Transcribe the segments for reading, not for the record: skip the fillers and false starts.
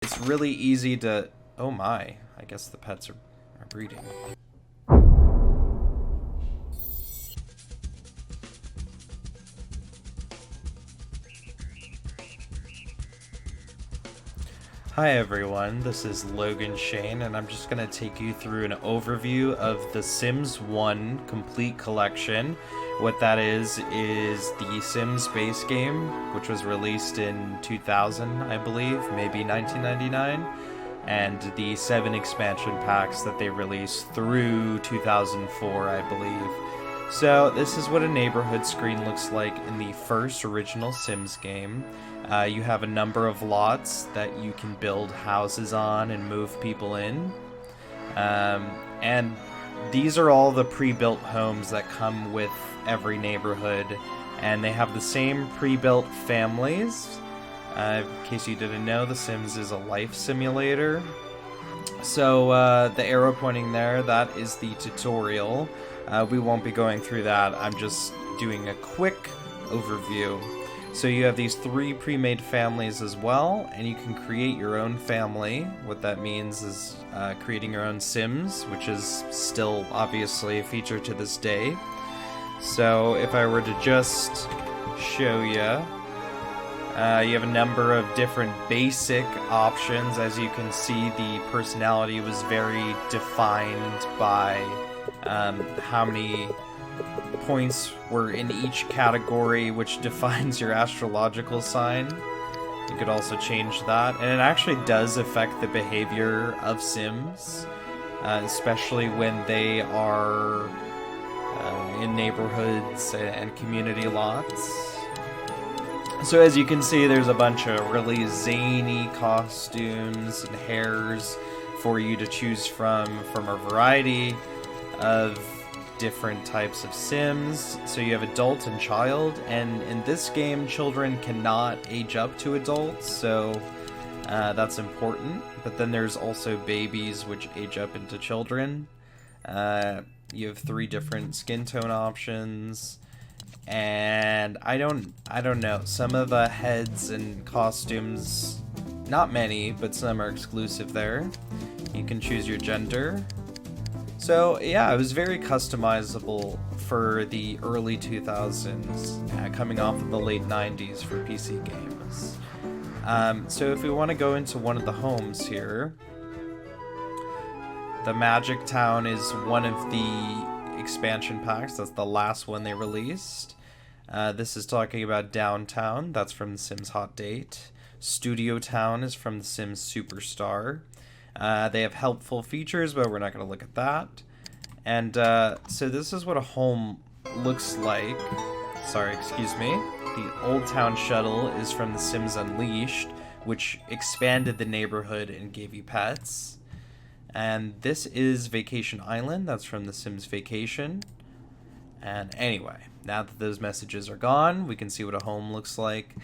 It's really easy to... Oh my, I guess the pets are breeding. Hi everyone, this is Logan Shane, and I'm just going to take you through an overview of the Sims 1 Complete Collection. What that is the Sims base game, which was released in 2000, I believe, maybe 1999, and the 7 expansion packs that they released through 2004, I believe. So this is what a neighborhood screen looks like in the first original Sims game. You have a number of lots that you can build houses on and move people in. And these are all the pre-built homes that come with every neighborhood. And they have the same pre-built families. In case you didn't know, The Sims is a life simulator. So the arrow pointing there, that is the tutorial. We won't be going through that. I'm just doing a quick overview. So you have these 3 pre-made families as well, and you can create your own family. What that means is creating your own Sims, which is still obviously a feature to this day. So if I were to just show you, you have a number of different basic options. As you can see, the personality was very defined by how many points were in each category, which defines your astrological sign. You could also change that, and it actually does affect the behavior of Sims, especially when they are in neighborhoods and community lots. So as you can see, there's a bunch of really zany costumes and hairs for you to choose from a variety of different types of Sims. So you have adult and child, and in this game children cannot age up to adults, so that's important. But then there's also babies, which age up into children. You have 3 different skin tone options, and I don't know, some of the heads and costumes, not many, but some are exclusive there. You can choose your gender. So yeah, it was very customizable for the early 2000s, coming off of the late 90s for PC games. So if we want to go into one of the homes here, the Magic Town is one of the expansion packs. That's the last one they released. This is talking about Downtown. That's from The Sims Hot Date. Studio Town is from The Sims Superstar. They have helpful features, but we're not going to look at that. And so this is what a home looks like. Sorry, excuse me. The Old Town Shuttle is from The Sims Unleashed, which expanded the neighborhood and gave you pets. And this is Vacation Island. That's from The Sims Vacation. And anyway, now that those messages are gone, we can see what a home looks like.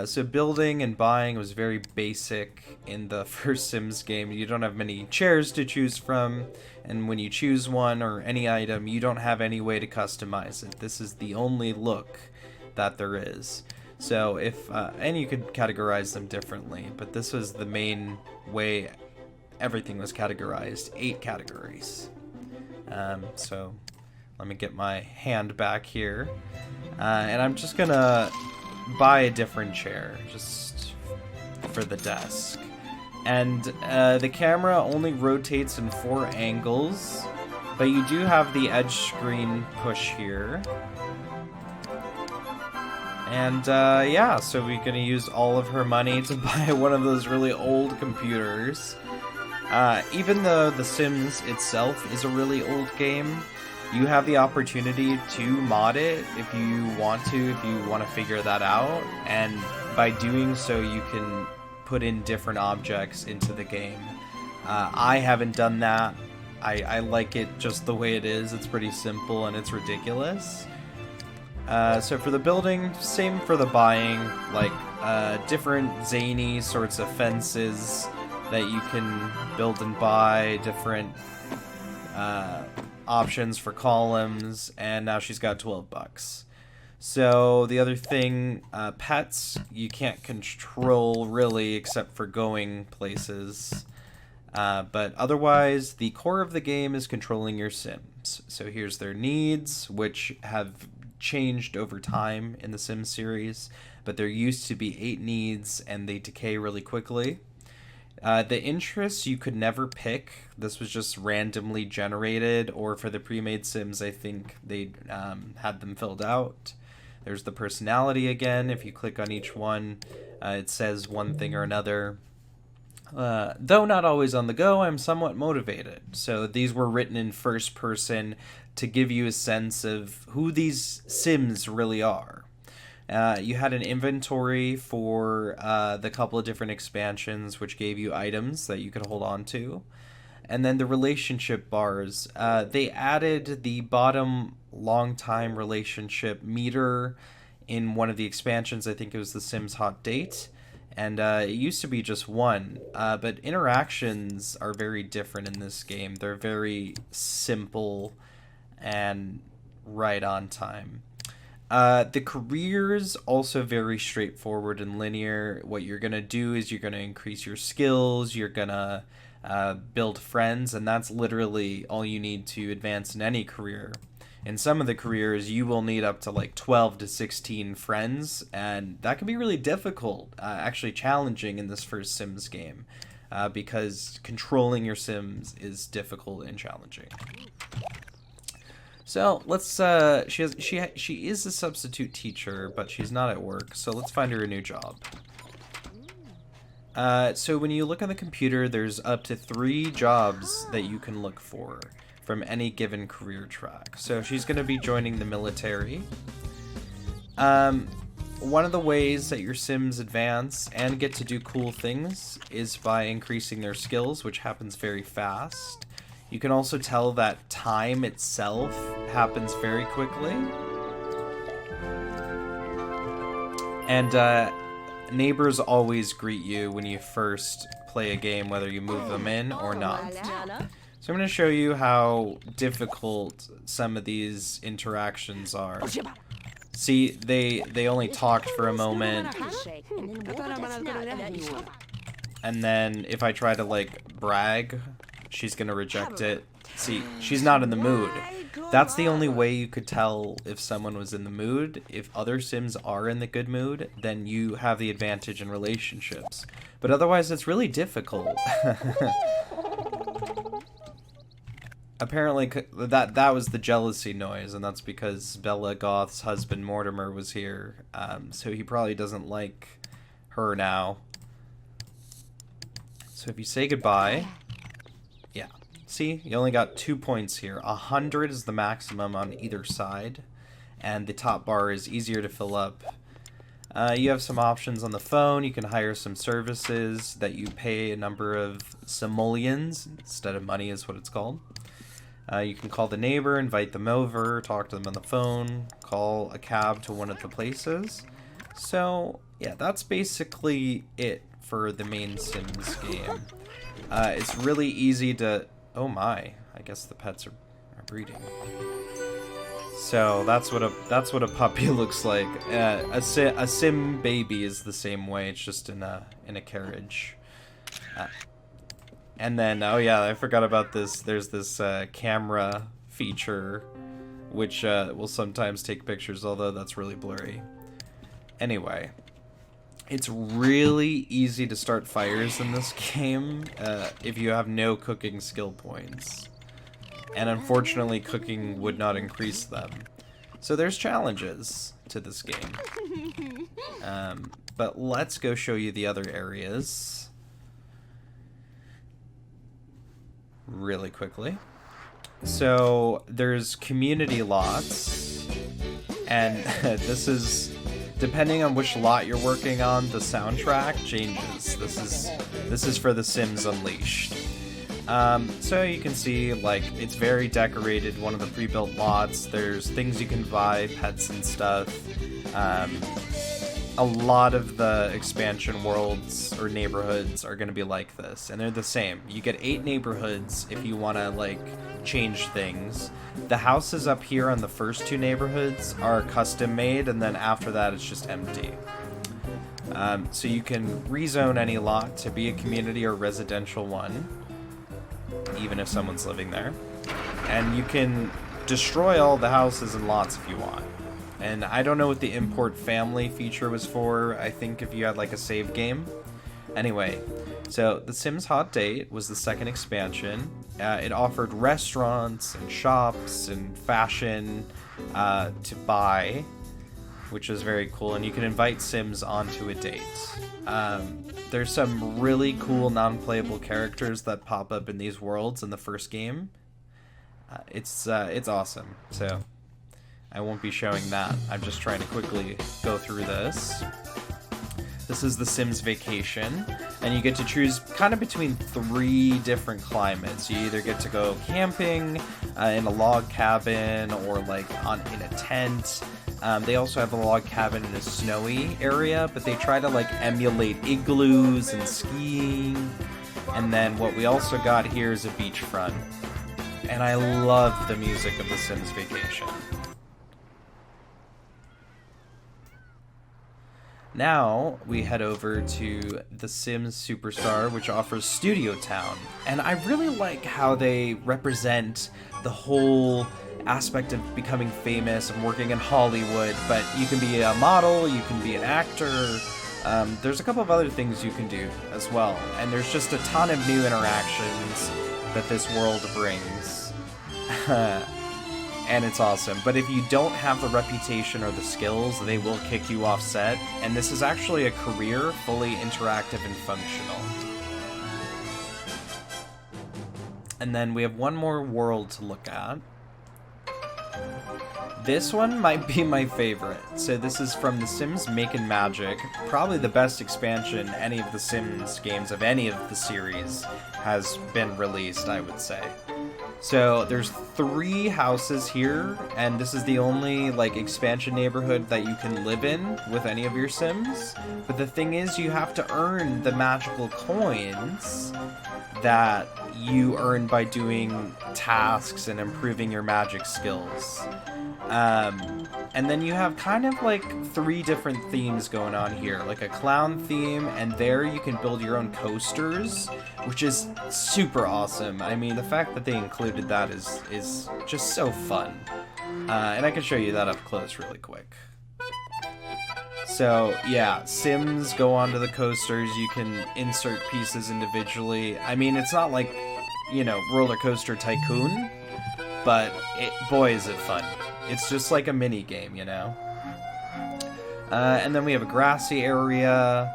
So building and buying was very basic in the first Sims game. You don't have many chairs to choose from, and when you choose one or any item, you don't have any way to customize it. This is the only look that there is. So if, and you could categorize them differently, but this was the main way everything was categorized, 8 categories. So let me get my hand back here, and I'm just gonna buy a different chair just for the desk. And the camera only rotates in 4 angles, but you do have the edge screen push here. And yeah, so we're gonna use all of her money to buy one of those really old computers. Even though The Sims itself is a really old game, you have the opportunity to mod it if you want to figure that out, and by doing so you can put in different objects into the game. I haven't done that. I like it just the way it is. It's pretty simple and it's ridiculous. So for the building, same for the buying, like different zany sorts of fences that you can build and buy, different options for columns, and now she's got $12. So the other thing, pets, you can't control really except for going places. But otherwise, the core of the game is controlling your Sims. So here's their needs, which have changed over time in the Sims series, but there used to be 8 needs and they decay really quickly. The interests you could never pick. This was just randomly generated, or for the pre-made Sims, I think they had them filled out. There's the personality again. If you click on each one, it says one thing or another. Though not always on the go, I'm somewhat motivated. So these were written in first person to give you a sense of who these Sims really are. You had an inventory for the couple of different expansions, which gave you items that you could hold on to. And then the relationship bars. They added the bottom long time relationship meter in one of the expansions. I think it was The Sims Hot Date. And it used to be just one. But interactions are very different in this game. They're very simple and right on time. The careers also very straightforward and linear. What you're going to do is you're going to increase your skills, you're going to build friends, and that's literally all you need to advance in any career. In some of the careers, you will need up to like 12 to 16 friends, and that can be really difficult, actually challenging in this first Sims game, because controlling your Sims is difficult and challenging. So let's she is a substitute teacher, but she's not at work, so let's find her a new job. So when you look on the computer, there's up to 3 jobs that you can look for from any given career track. So she's going to be joining the military. One of the ways that your Sims advance and get to do cool things is by increasing their skills, which happens very fast. You can also tell that time itself happens very quickly. And neighbors always greet you when you first play a game, whether you move them in or not. So I'm going to show you how difficult some of these interactions are. See, they only talked for a moment. And then if I try to, like, brag, she's going to reject it. See, she's not in the mood. That's the only way you could tell if someone was in the mood. If other Sims are in the good mood, then you have the advantage in relationships. But otherwise, it's really difficult. Apparently, that was the jealousy noise, and that's because Bella Goth's husband Mortimer was here, so he probably doesn't like her now. So if you say goodbye, yeah. See, you only got 2 points here. 100 is the maximum on either side, and the top bar is easier to fill up. You have some options on the phone. You can hire some services that you pay a number of simoleons instead of money is what it's called. You can call the neighbor, invite them over, talk to them on the phone, call a cab to one of the places. So, yeah, that's basically it for the main Sims game. It's really easy to... Oh my, I guess the pets are breeding. So that's what a puppy looks like. A Sim baby is the same way. It's just in a carriage. And then, oh yeah, I forgot about this. There's this camera feature, which will sometimes take pictures, although that's really blurry. Anyway, it's really easy to start fires in this game if you have no cooking skill points. And unfortunately, cooking would not increase them. So there's challenges to this game. But let's go show you the other areas really quickly. So there's community lots, and this is depending on which lot you're working on, the soundtrack changes. This is for The Sims Unleashed. So you can see, like, it's very decorated. One of the pre-built lots, there's things you can buy, pets and stuff. a lot of the expansion worlds or neighborhoods are going to be like this, and they're the same. You get 8 neighborhoods if you want to, like, change things. The houses up here on the first 2 neighborhoods are custom made, and then after that it's just empty. So you can rezone any lot to be a community or residential one, even if someone's living there. And you can destroy all the houses and lots if you want. And I don't know what the import family feature was for. I think if you had like a save game. Anyway, so The Sims Hot Date was the second expansion. It offered restaurants and shops and fashion to buy, which is very cool. And you can invite Sims onto a date. There's some really cool non-playable characters that pop up in these worlds in the first game. It's awesome. So I won't be showing that. I'm just trying to quickly go through this. This is The Sims Vacation, and you get to choose kind of between 3 different climates. You either get to go camping in a log cabin or like in a tent. They also have a log cabin in a snowy area, but they try to like emulate igloos and skiing. And then what we also got here is a beachfront. And I love the music of The Sims Vacation. Now we head over to The Sims Superstar, which offers Studio Town. And I really like how they represent the whole aspect of becoming famous and working in Hollywood, but you can be a model, you can be an actor. There's a couple of other things you can do as well. And there's just a ton of new interactions that this world brings. And it's awesome. But if you don't have the reputation or the skills, they will kick you off set. And this is actually a career, fully interactive and functional. And then we have one more world to look at. This one might be my favorite. So this is from The Sims Makin' Magic. Probably the best expansion any of the Sims games of any of the series has been released, I would say. So there's 3 houses here, and this is the only like expansion neighborhood that you can live in with any of your Sims. But the thing is, you have to earn the magical coins that you earn by doing tasks and improving your magic skills. And then you have kind of like 3 different themes going on here, like a clown theme, and there you can build your own coasters, which is super awesome. I mean, the fact that they included that is just so fun. And I can show you that up close really quick. So yeah, Sims go onto the coasters, you can insert pieces individually. I mean, it's not like, you know, Roller Coaster Tycoon, but boy is it fun. It's just like a mini game, you know? And then we have a grassy area.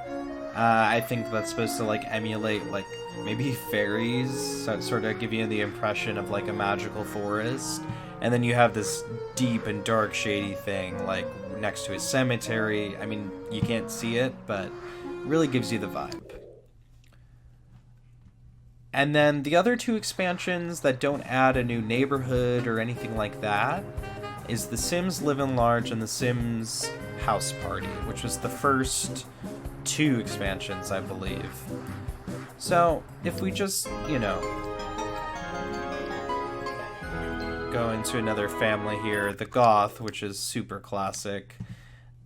I think that's supposed to like emulate like maybe fairies, so sort of give you the impression of like a magical forest. And then you have this deep and dark shady thing like next to a cemetery. I mean, you can't see it, but it really gives you the vibe. And then the other 2 expansions that don't add a new neighborhood or anything like that is The Sims Live and Large and The Sims House Party, which was the first 2 expansions, I believe. So, if we just, you know, go into another family here, the Goth, which is super classic.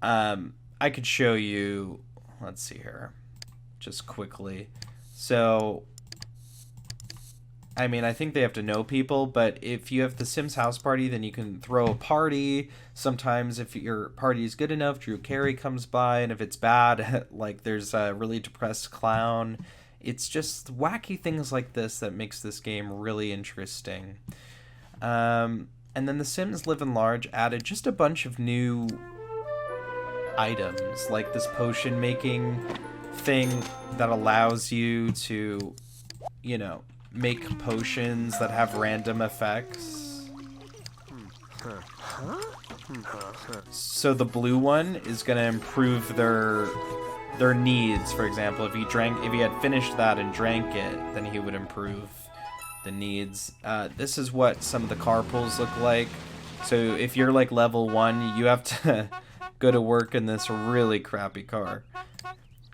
I could show you, let's see here, just quickly. So, I mean, I think they have to know people, but if you have the Sims House Party, then you can throw a party. Sometimes if your party is good enough, Drew Carey comes by, and if it's bad, like there's a really depressed clown. It's just wacky things like this that makes this game really interesting. And then the Sims Live and Large added just a bunch of new items, like this potion making thing that allows you to, you know, make potions that have random effects. So the blue one is going to improve their needs. For example, if he had finished that and drank it, then he would improve the needs. This is what some of the car pulls look like. So if you're like level 1, you have to go to work in this really crappy car.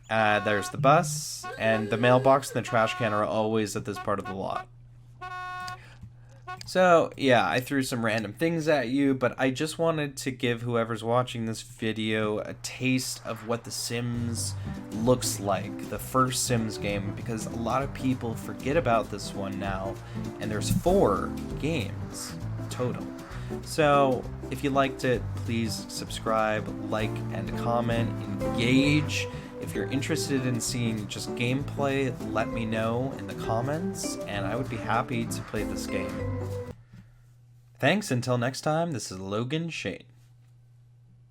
There's the bus, and the mailbox and the trash can are always at this part of the lot. So, yeah, I threw some random things at you, but I just wanted to give whoever's watching this video a taste of what The Sims looks like, the first Sims game, because a lot of people forget about this one now, and there's 4 games total. So, if you liked it, please subscribe, like, and comment, engage. If you're interested in seeing just gameplay, let me know in the comments, and I would be happy to play this game. Thanks, until next time, this is Logan Shane.